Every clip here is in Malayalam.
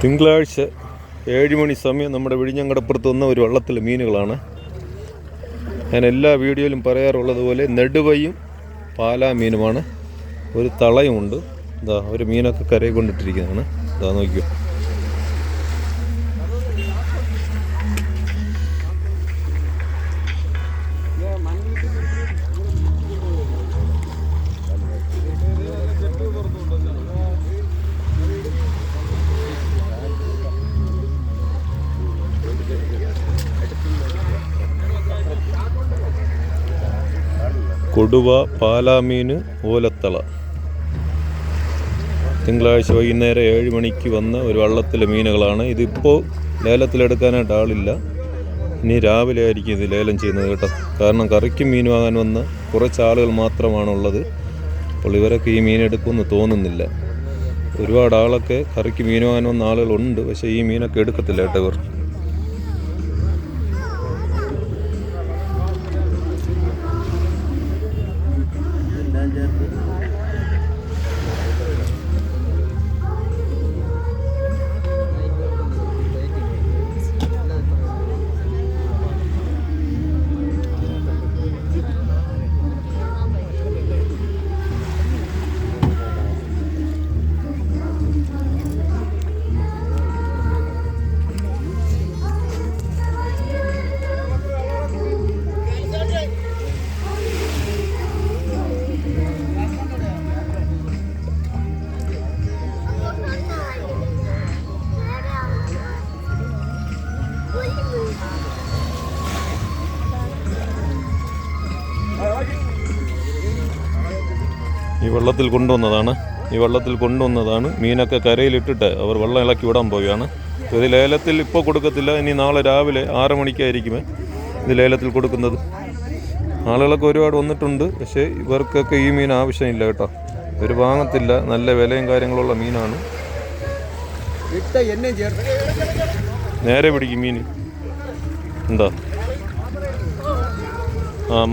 തിങ്കളാഴ്ച 7 മണി സമയം നമ്മുടെ വിഴിഞ്ഞങ്കടപ്പുറത്ത് വന്ന ഒരു വള്ളത്തിലെ മീനുകളാണ്. ഞാൻ എല്ലാ വീഡിയോയിലും പറയാറുള്ളതുപോലെ നെടുവയും പാലാ മീനുമാണ്. ഒരു തളയുമുണ്ട്. ഇതാ ഒരു മീനൊക്കെ കരയിൽ കൊണ്ടിട്ടിരിക്കുന്നതാണ്. ഇതാ നോക്കിയോ. കൊടുവ, പാലാമീൻ, ഓലത്തള. തിങ്കളാഴ്ച വൈകുന്നേരം 7 മണിക്ക് വന്ന ഒരു വള്ളത്തിലെ മീനുകളാണ്. ഇതിപ്പോൾ ലേലത്തിലെടുക്കാനായിട്ട് ആളില്ല. ഇനി രാവിലെ ആയിരിക്കും ഇത് ലേലം ചെയ്യുന്നത് കേട്ടോ. കാരണം കറിക്ക് മീൻ വാങ്ങാൻ വന്ന കുറച്ച് ആളുകൾ മാത്രമാണുള്ളത്. അപ്പോൾ ഇവരൊക്കെ ഈ മീൻ എടുക്കുമെന്ന് തോന്നുന്നില്ല. ഒരുപാട് ആളൊക്കെ കറിക്ക് മീൻ വാങ്ങാൻ വന്ന ആളുകളുണ്ട്. പക്ഷേ ഈ മീനൊക്കെ എടുക്കത്തില്ല കേട്ടോ ഇവർ. ഈ വള്ളത്തിൽ കൊണ്ടുവന്നതാണ് മീനൊക്കെ കരയിലിട്ടിട്ട് അവർ വെള്ളം ഇളക്കി വിടാൻ പോവുകയാണ്. ഇത് ലേലത്തിൽ ഇപ്പോൾ കൊടുക്കത്തില്ല. ഇനി നാളെ രാവിലെ 6 മണിക്കായിരിക്കും ഇത് ലേലത്തിൽ കൊടുക്കുന്നത്. ആളുകളൊക്കെ ഒരുപാട് വന്നിട്ടുണ്ട്. പക്ഷേ ഇവർക്കൊക്കെ ഈ മീൻ ആവശ്യമില്ല കേട്ടോ. ഇവർ വാങ്ങത്തില്ല. നല്ല വിലയും കാര്യങ്ങളുള്ള മീനാണ്. നേരെ പിടിക്കും മീൻ. എന്താ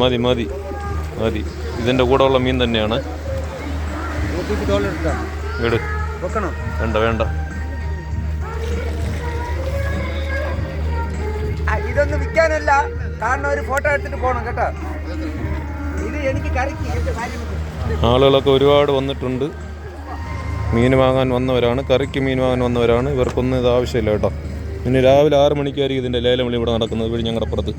മതി മതി മതി. ഇതിൻ്റെ കൂടെ ഉള്ള മീൻ തന്നെയാണ്. ഇട്. വേണ്ട വേണ്ട. ഇതൊന്നും വിൽക്കാനല്ല, കാരണം ഒരു ഫോട്ടോ എടുത്തിട്ട് പോകണം കേട്ടോ. ഇത് എനിക്ക് ആളുകളൊക്കെ ഒരുപാട് വന്നിട്ടുണ്ട്. മീൻ വാങ്ങാൻ വന്നവരാണ്, കറിക്ക് മീൻ വാങ്ങാൻ വന്നവരാണ്. ഇവർക്കൊന്നും ഇത് ആവശ്യമില്ല കേട്ടോ. ഇനി രാവിലെ 6 മണിക്കായിരിക്കും ഇതിൻ്റെ ലേലം വിളി ഇവിടെ നടക്കുന്നത് വിഴിഞ്ഞങ്കടപ്പുറത്ത്.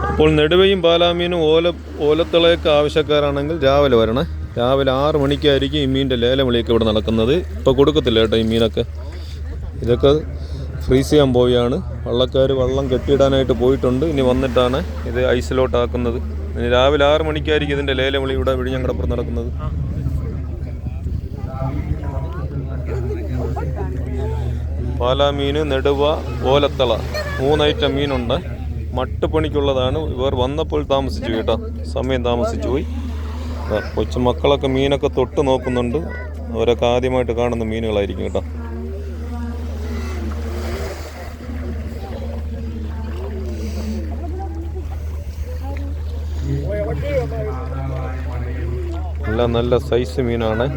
അപ്പോൾ നെടുവയും പാലാമീനും ഓലത്തളയൊക്കെ ആവശ്യക്കാരാണെങ്കിൽ രാവിലെ വരണേ. രാവിലെ 6 മണിക്കായിരിക്കും ഈ മീനിൻ്റെ ലേലം വിളിയൊക്കെ ഇവിടെ നടക്കുന്നത്. ഇപ്പോൾ കൊടുക്കത്തില്ല കേട്ടോ ഈ മീനൊക്കെ. ഇതൊക്കെ ഫ്രീസ് ചെയ്യാൻ പോവുകയാണ്. വള്ളക്കാർ വള്ളം കെട്ടിയിടാനായിട്ട് പോയിട്ടുണ്ട്. ഇനി വന്നിട്ടാണ് ഇത് ഐസിലോട്ടാക്കുന്നത്. ഇനി രാവിലെ 6 മണിക്കായിരിക്കും ഇതിൻ്റെ ലേലം വിളി ഇവിടെ വിഴിഞ്ഞങ്കടപ്പുറത്ത് നടക്കുന്നത്. പാലാമീൻ, നെടുവ, ഓലത്തള 3 ഐറ്റം മീനുണ്ട്. മട്ടുപണിക്കുള്ളതാണ്. ഇവർ വന്നപ്പോൾ താമസിച്ചു കേട്ടോ. സമയം താമസിച്ചു പോയി. കൊച്ചു മക്കളൊക്കെ മീനൊക്കെ തൊട്ട് നോക്കുന്നുണ്ട്. അവരൊക്കെ ആദ്യമായിട്ട് കാണുന്ന മീനുകളായിരിക്കും കേട്ടോ. എല്ലാം നല്ല സൈസ് മീനാണ്.